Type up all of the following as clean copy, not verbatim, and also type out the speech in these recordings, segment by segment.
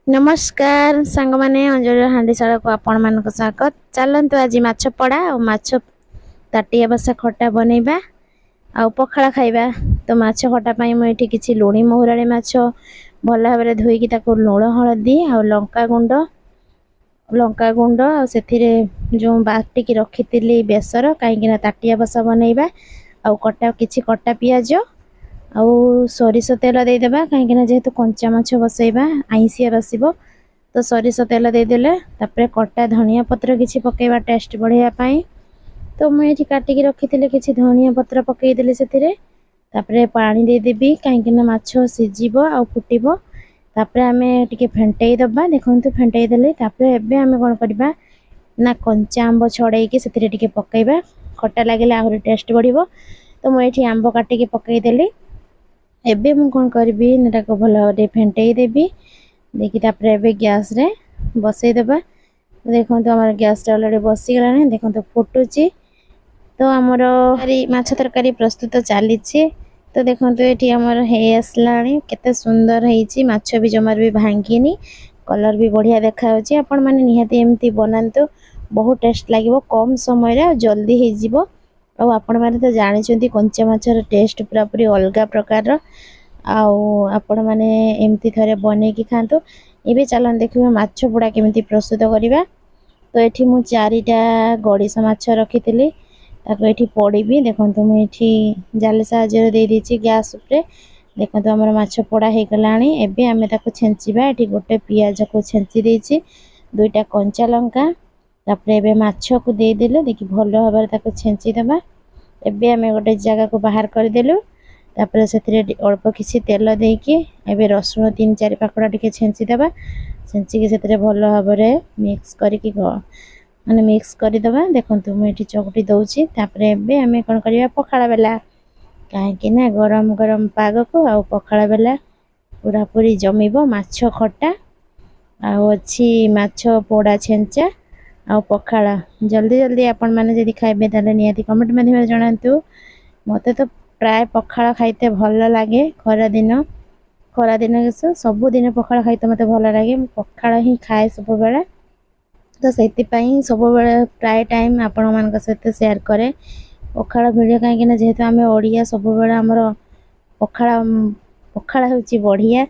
नमस्कार सांग माने अंजलि हांडीशाला को आपण मानक स्वागत। चलंतु आज माछ पड़ा और माछ ताटिया बसा खटा बनैबा आ पखाला खाइबा। तो माछ खटा पई म एठी किछि लुणी मोहराळे माछ भल भाबरे धोईकी ताको लूण हळदी आ लंका गुंड आ सेथिरे जो बाटी की रखितिली बेसर काईकिना ताटिया बसा बनैबा आ कटा किछि कटा पियाज आउ सरिष तेल देदेबा कहीं जेहेतु कंचा माछ बसैबा आईसिया बसिबो। तो सरिष तेल देदेले तापरे कटा धनिया पत्र किछि पकेबा टेस्ट बढ़िया पाई। तो मुझे काटिकी रखी किछि धनिया पत्र पकईदेली सेथिरे तापरे पानी देदेबी कहीं माछ सिझिबो आ फुटिबो। तापरे आमे टिके फेंटेई दबा देखंतु फेंटेई देले तापरे एबे आमे कोन करबा ना कंचा आंब छड़ेकी सेथिरे टिके पकेबा खट्टा लागिले आहुरी टेस्ट बढ़िबो। तो मुझे एठी आंब काटिकी पकई देली एबे मु कोन करबी नेटा को भल भाबरे फेंटेई देबी देखि तापरे एबे गैस रे बसई देबा। देखंतु हमर गैस रे ऑलरेडी बसी गलानी देखंतु फुटुची। तो हमर माछ तरकारी प्रस्तुत चली। तो देखंतु एठी हमर हे आसलानी केते सुंदर हेची माछ भी जमार भी भांगीनी कलर भी बढ़िया देखा होची। आपण माने निहाती एमती बनांतु बहुत टेस्ट लागिवो कम समय रे जल्दी हे जिवो। आ आपण माने तो जानिछंती कंचा माछर टेस्ट पूरा पूरी अलगा प्रकार आपण माने एमती थरे बने की खांतो। एबे चलन देखिबे माछ पुडा केमिति प्रस्तुत करिबा। तो एठी मु चारिटा गड़िस माछ रखितिली ताको एठी पड़ीबी देखंतु मु एठी जाले साहाଯ୍य दे देछि गैस ऊपर। देखंतु हमर माछ पोड़ा हे गलानी एबे आमे ताको छेंचिबा। एठी गोटे पियाज को छेंची देछि दुईटा कंचा लंका तापरे एबे माछ को दे देले देखि भलो भाबरे ताको छेंची देबा। एबे आमे गोटे जगह को बाहर कर देलु तापरे सेथिरे अल्प किछि तेल देकी एबे रसुण 3-4 पाकड़ा टिके छेंची देबा। छेंची के सेथिरे भलो भाबरे मिक्स करिकी माने मिक्स करि देबा। देखंतु मु एठी चकटी दउची तापरे एबे आमे कोन करिया पखाळा बेला काहे कि ना गरम गरम पाग को आ पखाळा बेला पूरा पूरी जमिबो माछ खट्टा आ अछि माछ पोड़ा छेंचा आ पखाळा। जल्दी जल्दी आपण माने जदी खाइबे ताले नियाती कमेंट माध्यम जणांतु। मते तो प्राय पखाळा खाइते भल लागे खरा दिन सब दिन पखाळा खाइते मते भल लागे पखाळा ही खाए सब बेला। तो सेति पई सब बेला प्राय टाइम आपण मानक सहित शेयर करे पखाळा वीडियो काहे कि ना जेहेतु आमे ओडिया सब बेला हमर पखाळा होची बढ़िया।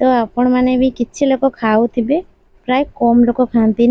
तो आपण माने भी किछि लोक खाउथिबे प्राय कम लोक खांतीनी।